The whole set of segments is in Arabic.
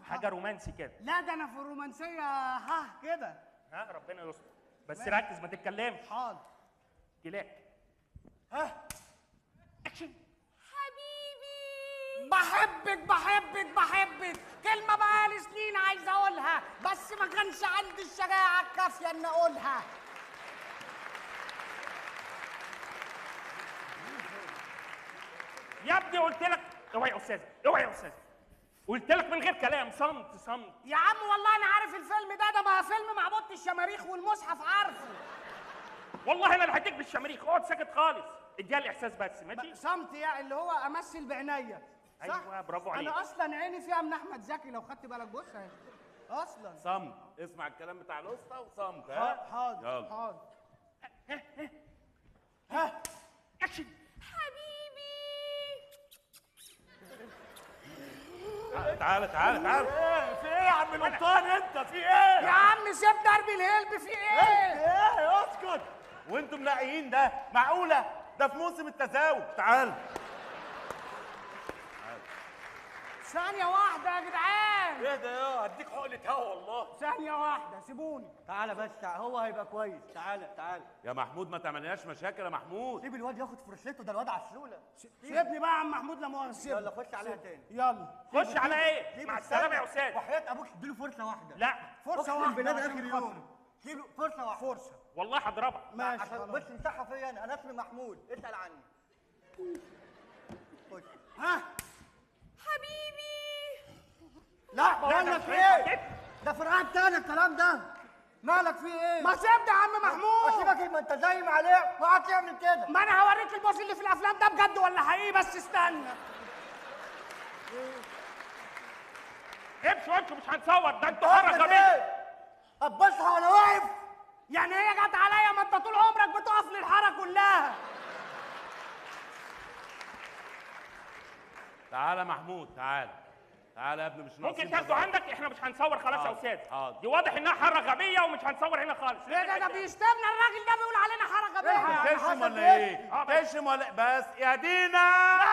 حاجه رومانسي كده. لا ده انا في الرومانسيه ها كده. ها ربنا يستر، بس ركز ما تتكلمش. حاضر. جلاك. ها اكشن. حبيبي بحبك بحبك بحبك، كلمه بقالي سنين عايز اقولها بس ما كانش عندي الشجاعه الكافيه ان اقولها. يا ابني قلت لك اوعي يا استاذ، اوعي يا استاذ، قلت لك من غير كلام، صمت صمت. يا عم والله انا عارف الفيلم ده بقى فيلم معبود الشماريخ والمصحف عارفه. والله انا اللي هديك بالشماريخ، اقعد ساكت خالص، اديها الاحساس بس ماشي. صمت يعني اللي هو امثل بعينيا. صح؟ ايوه برافو عليك. انا اصلا عيني فيها من احمد زكي لو خدت بالك. بص اهي اصلا. صمت، اسمع الكلام بتاع الاسطى وصمت. حاضر يلا. حاضر. ها اكشن. حبيبي تعالى تعالى تعالى. في ايه يا عم القبطان انت؟ في ايه يا عم؟ سيب دربي الهلب. في ايه؟ ايه اسكت. وانتم منقيين ده معقوله؟ ده في موسم التزاوج. تعال. ثانية واحدة يا جدعان. ايه ده يا هديك حقنة هوا والله. ثانية واحدة سيبوني. تعالى بس هو هيبقى كويس. تعالى تعالى يا محمود ما تعملناش مشاكل يا محمود. سيب الواد ياخد فرصته، ده الواد عسوله. سيبني بقى يا عم محمود لا مؤاخذة. سيبني. يلا خش عليها تاني. يلا خش على ايه؟ سيب مع السنة. السلامه يا استاذ. وحياة ابوك اديله فرصه واحده. لا فرصة اقسم واحدة بالله ده عشان اخر خاطري. يوم. اديله فرصه واحده. فرصة. والله هضربك. ماشي عشان خلاص. بص امسحها فيا انا اسمي محمود، اسال عني. خش. ها حبيبي لا بقول لك ايه؟ ده في رقعه تاني الكلام ده. مالك في ايه؟ ما سيبني يا عم محمود. اسيبك ما انت زايم عليه وقعد تعمل كده. ما انا هوريك الباص اللي في الافلام ده بجد ولا حقيقي، بس استنى. امشوا امشوا مش هنصور، ده انتوا حركه بيه. ابصها وانا واقف. يعني هي جت عليا؟ ما انت طول عمرك بتقف للحاره كلها. تعالى محمود تعالى. تعالى يا ابني مش ناقصين. ممكن تاخده عندك، احنا مش هنصور خلاص يا حاضر، استاذ. حاضر. دي واضح انها حاره غبيه ومش هنصور هنا خالص. ايه ده بيشتمنا الراجل ده، بيقول علينا حركه بيها. تشم ولا ايه؟ تشم ولا بس يا دينا.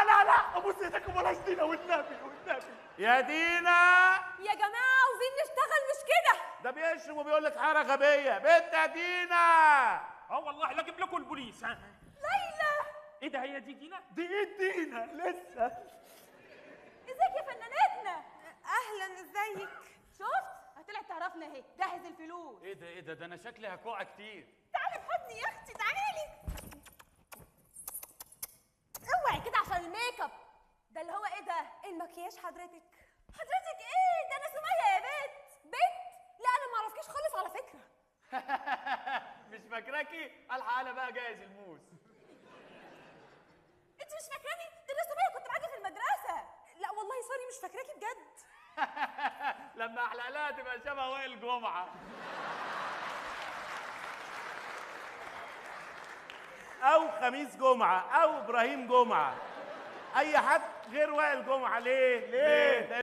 لا ابوس ايدك وبلاش دينا والنبي والنبي. يا دينا يا جماعة عاوزين نشتغل مش كده. ده بيشرب وبيقول لك حاره غبيه. بنت يا دينا. اه والله لا اجيب لكم البوليس. ها ليلى ايه ده؟ هي دي دينا؟ دي ايه دينا لسه؟ ازيك يا فنانتنا؟ اهلا ازيك؟ شفت؟ هطلعت تعرفنا اهي. جهز الفلوس. ايه ده انا شكلي هكوع كتير. تعالي بحضني يا اختي تعالي. اوعي كده عشان الميك اب ده اللي هو ايه ده؟ المكياج حضرتك ايه؟ ده انا سمية يا بنت. لا انا ما اعرفكيش خالص على فكرة. مش فاكراكي؟ الحق انا بقى جاهز الموس. انت مش فاكراني؟ ده انا سمية كنت معاكي في المدرسة. لا والله سوري مش فاكراكي بجد. لما احلق لها تبقى شبه وائل جمعه. او خميس جمعه او ابراهيم جمعه. اي حد غير وائل جمعه. ليه؟